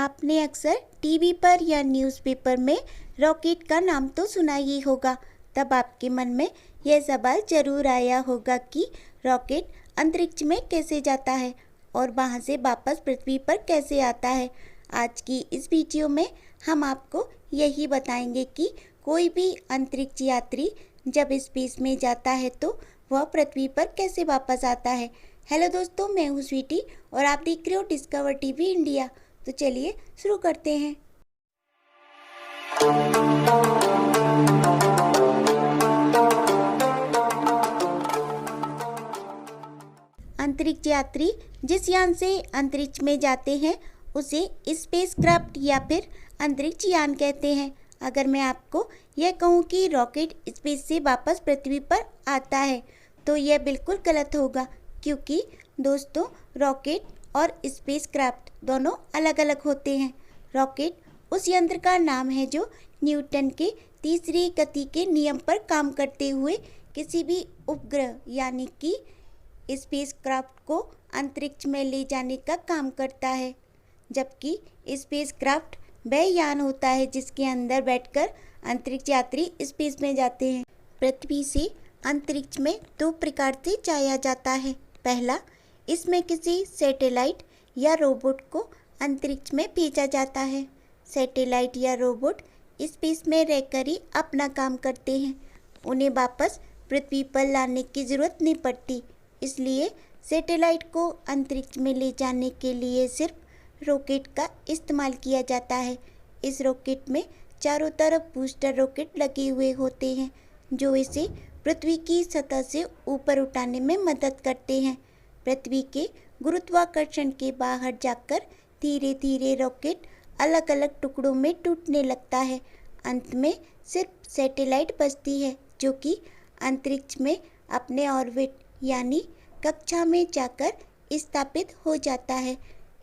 आपने अक्सर टीवी पर या न्यूज़पेपर में रॉकेट का नाम तो सुना ही होगा। तब आपके मन में यह सवाल जरूर आया होगा कि रॉकेट अंतरिक्ष में कैसे जाता है और वहां से वापस पृथ्वी पर कैसे आता है। आज की इस वीडियो में हम आपको यही बताएंगे कि कोई भी अंतरिक्ष यात्री जब स्पेस में जाता है तो वह पृथ्वी पर कैसे वापस आता है। हेलो दोस्तों, मैं हूँ स्वीटी और आप देख रहे हो डिस्कवर टीवी इंडिया। तो चलिए शुरू करते हैं। अंतरिक्ष यात्री जिस यान से अंतरिक्ष में जाते हैं उसे स्पेसक्राफ्ट या फिर अंतरिक्ष यान कहते हैं। अगर मैं आपको यह कहूँ कि रॉकेट स्पेस से वापस पृथ्वी पर आता है तो यह बिल्कुल गलत होगा, क्योंकि दोस्तों रॉकेट और स्पेसक्राफ्ट दोनों अलग अलग होते हैं। रॉकेट उस यंत्र का नाम है जो न्यूटन के तीसरी गति के नियम पर काम करते हुए किसी भी उपग्रह यानी कि स्पेसक्राफ्ट को अंतरिक्ष में ले जाने का काम करता है, जबकि स्पेसक्राफ्ट वह यान होता है जिसके अंदर बैठकर अंतरिक्ष यात्री स्पेस में जाते हैं। पृथ्वी से अंतरिक्ष में दो प्रकार से जाया जाता है। पहला, इसमें किसी सैटेलाइट या रोबोट को अंतरिक्ष में भेजा जाता है। सैटेलाइट या रोबोट स्पेस में रहकर ही अपना काम करते हैं, उन्हें वापस पृथ्वी पर लाने की ज़रूरत नहीं पड़ती। इसलिए सैटेलाइट को अंतरिक्ष में ले जाने के लिए सिर्फ रॉकेट का इस्तेमाल किया जाता है। इस रॉकेट में चारों तरफ बूस्टर रॉकेट लगे हुए होते हैं जो इसे पृथ्वी की सतह से ऊपर उठाने में मदद करते हैं। पृथ्वी के गुरुत्वाकर्षण के बाहर जाकर धीरे धीरे रॉकेट अलग अलग टुकड़ों में टूटने लगता है। अंत में सिर्फ सैटेलाइट बचती है जो कि अंतरिक्ष में अपने ऑर्बिट यानी कक्षा में जाकर स्थापित हो जाता है।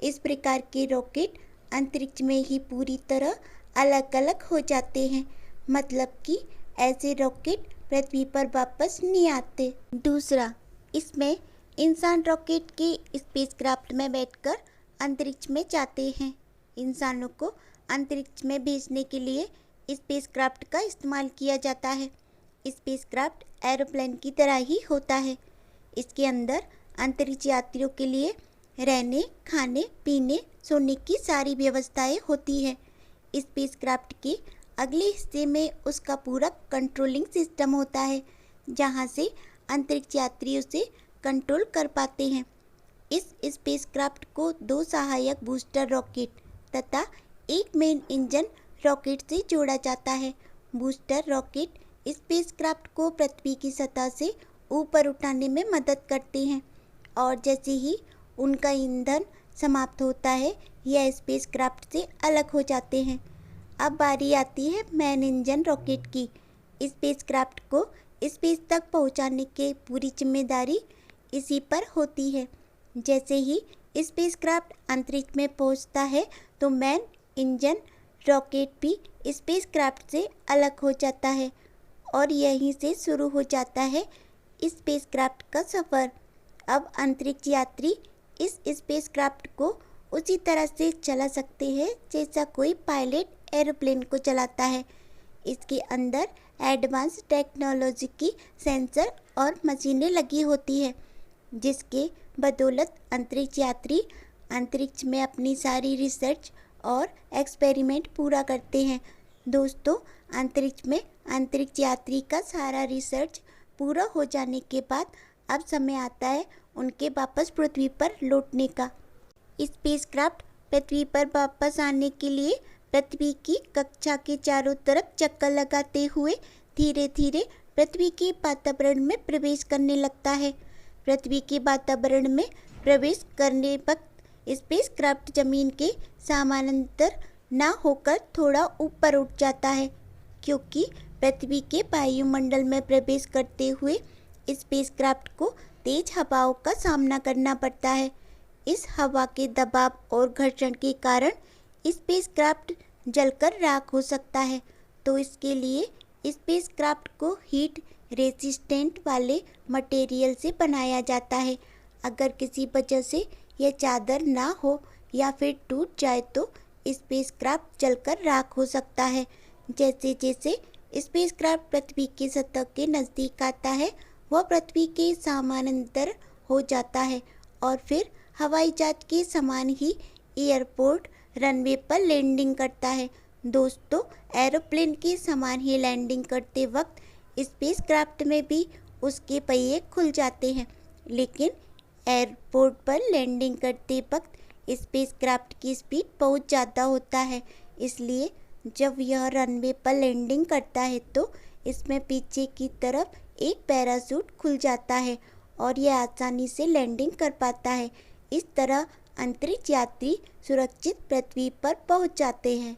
इस प्रकार के रॉकेट अंतरिक्ष में ही पूरी तरह अलग अलग हो जाते हैं, मतलब कि ऐसे रॉकेट पृथ्वी पर वापस नहीं आते। दूसरा, इसमें इंसान रॉकेट के स्पेसक्राफ्ट में बैठकर अंतरिक्ष में जाते हैं। इंसानों को अंतरिक्ष में भेजने के लिए स्पेसक्राफ्ट का इस्तेमाल किया जाता है। स्पेसक्राफ्ट एरोप्लेन की तरह ही होता है। इसके अंदर अंतरिक्ष यात्रियों के लिए रहने, खाने, पीने, सोने की सारी व्यवस्थाएं होती है। स्पेसक्राफ्ट के अगले हिस्से में उसका पूरा कंट्रोलिंग सिस्टम होता है, जहां से अंतरिक्ष यात्री उसे कंट्रोल कर पाते हैं। इस स्पेसक्राफ्ट को दो सहायक बूस्टर रॉकेट तथा एक मेन इंजन रॉकेट से जोड़ा जाता है। बूस्टर रॉकेट स्पेसक्राफ्ट को पृथ्वी की सतह से ऊपर उठाने में मदद करते हैं और जैसे ही उनका ईंधन समाप्त होता है यह स्पेसक्राफ्ट से अलग हो जाते हैं। अब बारी आती है मेन इंजन रॉकेट की। स्पेसक्राफ्ट को स्पेस तक पहुंचाने की पूरी जिम्मेदारी इसी पर होती है। जैसे ही स्पेसक्राफ्ट अंतरिक्ष में पहुंचता है तो मेन इंजन रॉकेट भी स्पेसक्राफ्ट से अलग हो जाता है और यहीं से शुरू हो जाता है स्पेसक्राफ्ट का सफ़र। अब अंतरिक्ष यात्री इस स्पेसक्राफ्ट को उसी तरह से चला सकते हैं जैसा कोई पायलट एरोप्लेन को चलाता है। इसके अंदर एडवांस टेक्नोलॉजी की सेंसर और मशीनें लगी होती है, जिसके बदौलत अंतरिक्ष यात्री अंतरिक्ष में अपनी सारी रिसर्च और एक्सपेरिमेंट पूरा करते हैं। दोस्तों, अंतरिक्ष में अंतरिक्ष यात्री का सारा रिसर्च पूरा हो जाने के बाद अब समय आता है उनके वापस पृथ्वी पर लौटने का। स्पेसक्राफ्ट पृथ्वी पर वापस आने के लिए पृथ्वी की कक्षा के चारों तरफ चक्कर लगाते हुए धीरे धीरे पृथ्वी के वातावरण में प्रवेश करने लगता है। पृथ्वी के वातावरण में प्रवेश करने वक्त स्पेसक्राफ्ट जमीन के समानांतर ना होकर थोड़ा ऊपर उठ जाता है, क्योंकि पृथ्वी के वायुमंडल में प्रवेश करते हुए स्पेसक्राफ्ट को तेज हवाओं का सामना करना पड़ता है। इस हवा के दबाव और घर्षण के कारण स्पेसक्राफ्ट जलकर राख हो सकता है, तो इसके लिए स्पेसक्राफ्ट को हीट रेसिस्टेंट वाले मटेरियल से बनाया जाता है। अगर किसी वजह से यह चादर ना हो या फिर टूट जाए तो स्पेसक्राफ्ट जलकर राख हो सकता है। जैसे जैसे स्पेसक्राफ्ट पृथ्वी की सतह के नज़दीक आता है, वह पृथ्वी के समानांतर हो जाता है और फिर हवाई जहाज के समान ही एयरपोर्ट रनवे पर लैंडिंग करता है। दोस्तों, एरोप्लेन के समान ही लैंडिंग करते वक्त स्पेसक्राफ्ट में भी उसके पहिए खुल जाते हैं, लेकिन एयरपोर्ट पर लैंडिंग करते वक्त स्पेसक्राफ्ट की स्पीड बहुत ज़्यादा होता है, इसलिए जब यह रनवे पर लैंडिंग करता है तो इसमें पीछे की तरफ एक पैराशूट खुल जाता है और यह आसानी से लैंडिंग कर पाता है। इस तरह अंतरिक्ष यात्री सुरक्षित पृथ्वी पर पहुंच जाते हैं।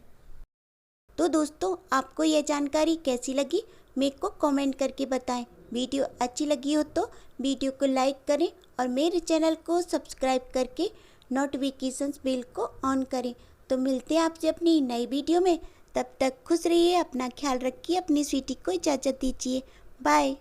तो दोस्तों, आपको यह जानकारी कैसी लगी मेरे को कमेंट करके बताएं। वीडियो अच्छी लगी हो तो वीडियो को लाइक करें और मेरे चैनल को सब्सक्राइब करके नोटिफिकेशंस बेल को ऑन करें। तो मिलते हैं आपसे अपनी नई वीडियो में। तब तक खुश रहिए, अपना ख्याल रखिए, अपनी स्वीटी को इजाज़त दीजिए। बाय।